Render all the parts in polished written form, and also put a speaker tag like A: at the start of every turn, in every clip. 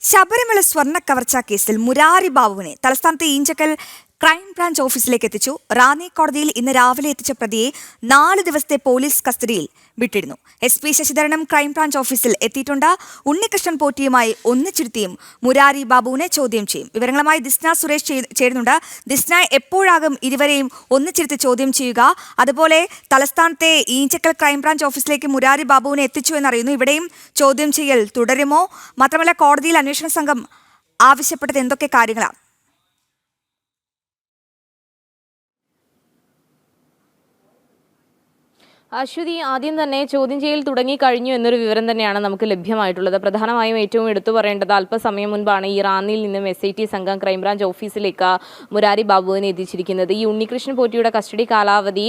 A: ശബരിമല സ്വർണ്ണ കവർച്ചാ കേസിൽ മുരാരി ബാബുവിനെ തലസ്ഥാനത്തെ ഈഞ്ചക്കൽ ക്രൈംബ്രാഞ്ച് ഓഫീസിലേക്ക് എത്തിച്ചു. റാന്നി കോടതിയിൽ ഇന്ന് രാവിലെ എത്തിച്ച പ്രതിയെ 4 ദിവസത്തെ പോലീസ് കസ്റ്റഡിയിൽ വിട്ടിരുന്നു. SP ശശിധരനും ക്രൈംബ്രാഞ്ച് ഓഫീസിൽ എത്തിയിട്ടുണ്ട്. ഉണ്ണികൃഷ്ണൻ പോറ്റിയുമായി ഒന്നിച്ചിരുത്തിയും മുരാരി ബാബുവിനെ ചോദ്യം ചെയ്യും. വിവരങ്ങളുമായി ദിസ്ന സുരേഷ് ചേരുന്നുണ്ട്. ദിസ്ന, എപ്പോഴാകും ഇരുവരെയും ഒന്നിച്ചിരുത്തി ചോദ്യം ചെയ്യുക? അതുപോലെ തലസ്ഥാനത്തെ ഈഞ്ചക്കൽ ക്രൈംബ്രാഞ്ച് ഓഫീസിലേക്ക് മുരാരി ബാബുവിനെ എത്തിച്ചു എന്നറിയുന്നു. ഇവിടെയും ചോദ്യം ചെയ്യൽ തുടരുമോ? മാത്രമല്ല, കോടതിയിൽ അന്വേഷണ സംഘം ആവശ്യപ്പെട്ടത് എന്തൊക്കെ കാര്യങ്ങളാണ്?
B: അശ്വതി, ആദ്യം തന്നെ ചോദ്യം ചെയ്യൽ തുടങ്ങിക്കഴിഞ്ഞു എന്നൊരു വിവരം തന്നെയാണ് നമുക്ക് ലഭ്യമായിട്ടുള്ളത്. പ്രധാനമായും ഏറ്റവും എടുത്തു പറയേണ്ടത്, അല്പസമയം മുൻപാണ് ഈ റാന്നിയിൽ നിന്നും SIT സംഘം ക്രൈംബ്രാഞ്ച് ഓഫീസിലേക്ക് മുരാരി ബാബുവിനെ എത്തിച്ചിരിക്കുന്നത്. ഈ ഉണ്ണികൃഷ്ണൻ പോറ്റിയുടെ കസ്റ്റഡി കാലാവധി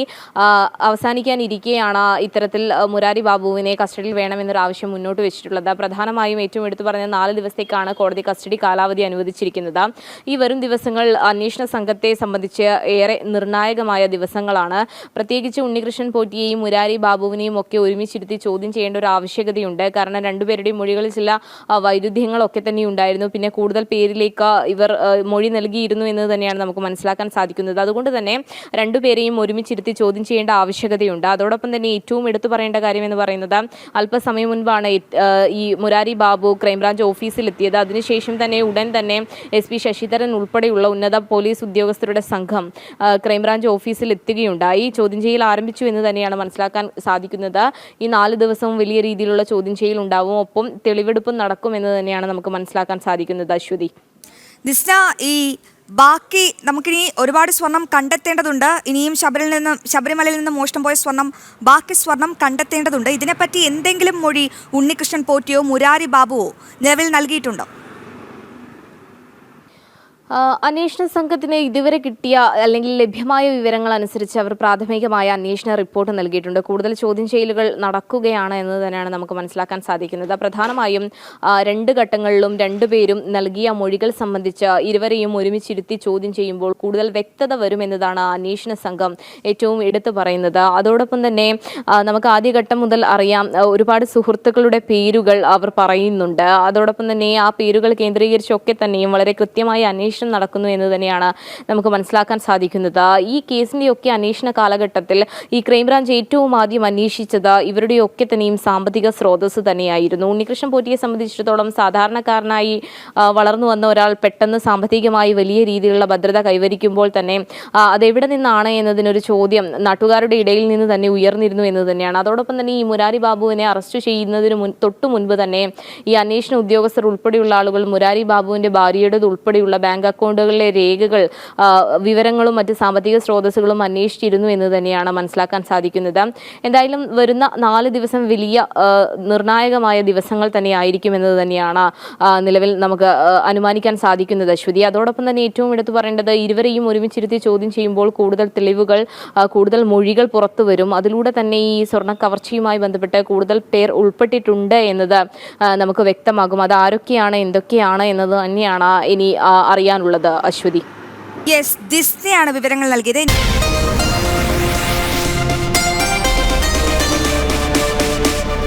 B: അവസാനിക്കാനിരിക്കെയാണ് ഇത്തരത്തിൽ മുരാരി ബാബുവിനെ കസ്റ്റഡിയിൽ വേണമെന്നൊരു ആവശ്യം മുന്നോട്ട് വെച്ചിട്ടുള്ളത്. പ്രധാനമായും ഏറ്റവും എടുത്തു പറഞ്ഞ 4 ദിവസത്തേക്കാണ് കോടതി കസ്റ്റഡി കാലാവധി അനുവദിച്ചിരിക്കുന്നത്. ഈ വരും ദിവസങ്ങൾ അന്വേഷണ സംഘത്തെ സംബന്ധിച്ച് ഏറെ നിർണായകമായ ദിവസങ്ങളാണ്. പ്രത്യേകിച്ച് ഉണ്ണികൃഷ്ണൻ പോറ്റിയെയും മുരാരി ബാബുവിനെയും ഒക്കെ ഒരുമിച്ചിരുത്തി ചോദ്യം ചെയ്യേണ്ട ഒരു ആവശ്യകതയുണ്ട്. കാരണം രണ്ടുപേരുടെയും മൊഴികളിൽ ചില വൈരുദ്ധ്യങ്ങളൊക്കെ തന്നെ ഉണ്ടായിരുന്നു. പിന്നെ കൂടുതൽ പേരിലേക്ക് ഇവർ മൊഴി നൽകിയിരുന്നു എന്ന് തന്നെയാണ് നമുക്ക് മനസ്സിലാക്കാൻ സാധിക്കുന്നത്. അതുകൊണ്ട് തന്നെ രണ്ടുപേരെയും ഒരുമിച്ചിരുത്തി ചോദ്യം ചെയ്യേണ്ട ആവശ്യകതയുണ്ട്. അതോടൊപ്പം തന്നെ ഏറ്റവും എടുത്തു പറയേണ്ട കാര്യം എന്ന് പറയുന്നത്, അല്പസമയം മുൻപാണ് ഈ മുരാരി ബാബു ക്രൈംബ്രാഞ്ച് ഓഫീസിലെത്തിയത്. അതിനുശേഷം തന്നെ ഉടൻ തന്നെ SP ശശിധരൻ ഉൾപ്പെടെയുള്ള ഉന്നത പോലീസ് ഉദ്യോഗസ്ഥരുടെ സംഘം ക്രൈംബ്രാഞ്ച് ഓഫീസിൽ എത്തുകയുണ്ടായി. ചോദ്യം ചെയ്യൽ ആരംഭിച്ചു എന്ന് തന്നെയാണ് മനസ്സിലാക്കാൻ സാധിക്കുന്നത്. ഈ 4 ദിവസവും വലിയ രീതിയിലുള്ള ചോദ്യം ചെയ്യൽ ഉണ്ടാവും, ഒപ്പം തെളിവെടുപ്പും നടക്കുമെന്ന് തന്നെയാണ് നമുക്ക് മനസ്സിലാക്കാൻ സാധിക്കുന്നത്. അശ്വതി,
A: ദിസ്ന, ഈ ബാക്കി നമുക്കിനി ഒരുപാട് സ്വർണം കണ്ടെത്തേണ്ടതുണ്ട്. ഇനിയും ശബരിമലയിൽ നിന്ന് മോഷണം പോയ ബാക്കി സ്വർണം കണ്ടെത്തേണ്ടതുണ്ട്. ഇതിനെപ്പറ്റി എന്തെങ്കിലും മൊഴി ഉണ്ണികൃഷ്ണൻ പോറ്റിയോ മുരാരി ബാബുവോ നിലവിൽ നൽകിയിട്ടുണ്ടോ?
B: അന്വേഷണ സംഘത്തിന് ഇതുവരെ കിട്ടിയ അല്ലെങ്കിൽ ലഭ്യമായ വിവരങ്ങൾ അനുസരിച്ച് അവർ പ്രാഥമികമായ അന്വേഷണ റിപ്പോർട്ട് നൽകിയിട്ടുണ്ട്. കൂടുതൽ ചോദ്യം ചെയ്യലുകൾ നടക്കുകയാണ് എന്ന് തന്നെയാണ് നമുക്ക് മനസ്സിലാക്കാൻ സാധിക്കുന്നത്. പ്രധാനമായും 2 ഘട്ടങ്ങളിലും രണ്ടുപേരും നൽകിയ മൊഴികൾ സംബന്ധിച്ച് ഇരുവരെയും ഒരുമിച്ചിരുത്തി ചോദ്യം ചെയ്യുമ്പോൾ കൂടുതൽ വ്യക്തത വരുമെന്നതാണ് അന്വേഷണ സംഘം ഏറ്റവും എടുത്തു പറയുന്നത്. അതോടൊപ്പം തന്നെ നമുക്ക് ആദ്യഘട്ടം മുതൽ അറിയാം, ഒരുപാട് സുഹൃത്തുക്കളുടെ പേരുകൾ അവർ പറയുന്നുണ്ട്. അതോടൊപ്പം തന്നെ ആ പേരുകൾ കേന്ദ്രീകരിച്ചൊക്കെ തന്നെയും വളരെ കൃത്യമായ അന്വേഷണം നടക്കുന്നു എന്ന് തന്നെയാണ് നമുക്ക് മനസ്സിലാക്കാൻ സാധിക്കുന്നത്. ഈ കേസിന്റെയൊക്കെ അന്വേഷണ കാലഘട്ടത്തിൽ ഈ ക്രൈംബ്രാഞ്ച് ഏറ്റവും ആദ്യം അന്വേഷിച്ചത് ഇവരുടെയൊക്കെ തന്നെയും സാമ്പത്തിക സ്രോതസ് തന്നെയായിരുന്നു. ഉണ്ണികൃഷ്ണൻ പോറ്റിയെ സംബന്ധിച്ചിടത്തോളം സാധാരണക്കാരനായി വളർന്നു വന്ന ഒരാൾ പെട്ടെന്ന് സാമ്പത്തികമായി വലിയ രീതിയിലുള്ള ഭദ്രത കൈവരിക്കുമ്പോൾ തന്നെ അതെവിടെ നിന്നാണ് എന്നതിനൊരു ചോദ്യം നാട്ടുകാരുടെ ഇടയിൽ നിന്ന് തന്നെ ഉയർന്നിരുന്നു എന്ന് തന്നെയാണ്. അതോടൊപ്പം തന്നെ ഈ മുരാരി ബാബുവിനെ അറസ്റ്റ് ചെയ്യുന്നതിന് തൊട്ടു മുൻപ് തന്നെ ഈ അന്വേഷണ ഉദ്യോഗസ്ഥർ ഉൾപ്പെടെയുള്ള ആളുകൾ മുരാരി ബാബുവിന്റെ ഭാര്യയുടേത് ഉൾപ്പെടെയുള്ള ബാങ്ക് അക്കൗണ്ടുകളിലെ രേഖകൾ, വിവരങ്ങളും മറ്റ് സാമ്പത്തിക സ്രോതസ്സുകളും അന്വേഷിച്ചിരുന്നു എന്ന് തന്നെയാണ് മനസ്സിലാക്കാൻ സാധിക്കുന്നത്. എന്തായാലും വരുന്ന 4 ദിവസം വലിയ നിർണായകമായ ദിവസങ്ങൾ തന്നെ ആയിരിക്കും എന്നത് തന്നെയാണ് നിലവിൽ നമുക്ക് അനുമാനിക്കാൻ സാധിക്കുന്നത്. അശ്വതി, അതോടൊപ്പം തന്നെ ഏറ്റവും എടുത്തു പറയേണ്ടത്, ഇരുവരെയും ഒരുമിച്ചിരുത്തി ചോദ്യം ചെയ്യുമ്പോൾ കൂടുതൽ തെളിവുകൾ, കൂടുതൽ മൊഴികൾ പുറത്തു വരും. അതിലൂടെ തന്നെ ഈ സ്വർണ്ണ കവർച്ചയുമായി ബന്ധപ്പെട്ട് കൂടുതൽ പേർ ഉൾപ്പെട്ടിട്ടുണ്ട് എന്നത് നമുക്ക് വ്യക്തമാകും. അത് ആരൊക്കെയാണ്, എന്തൊക്കെയാണ് എന്നത് തന്നെയാണ് ഇനി അറിയാനുള്ളത്. അശ്വതി,
A: യെസ്, ദിസ്നയാണ് വിവരങ്ങൾ നൽകിയത്.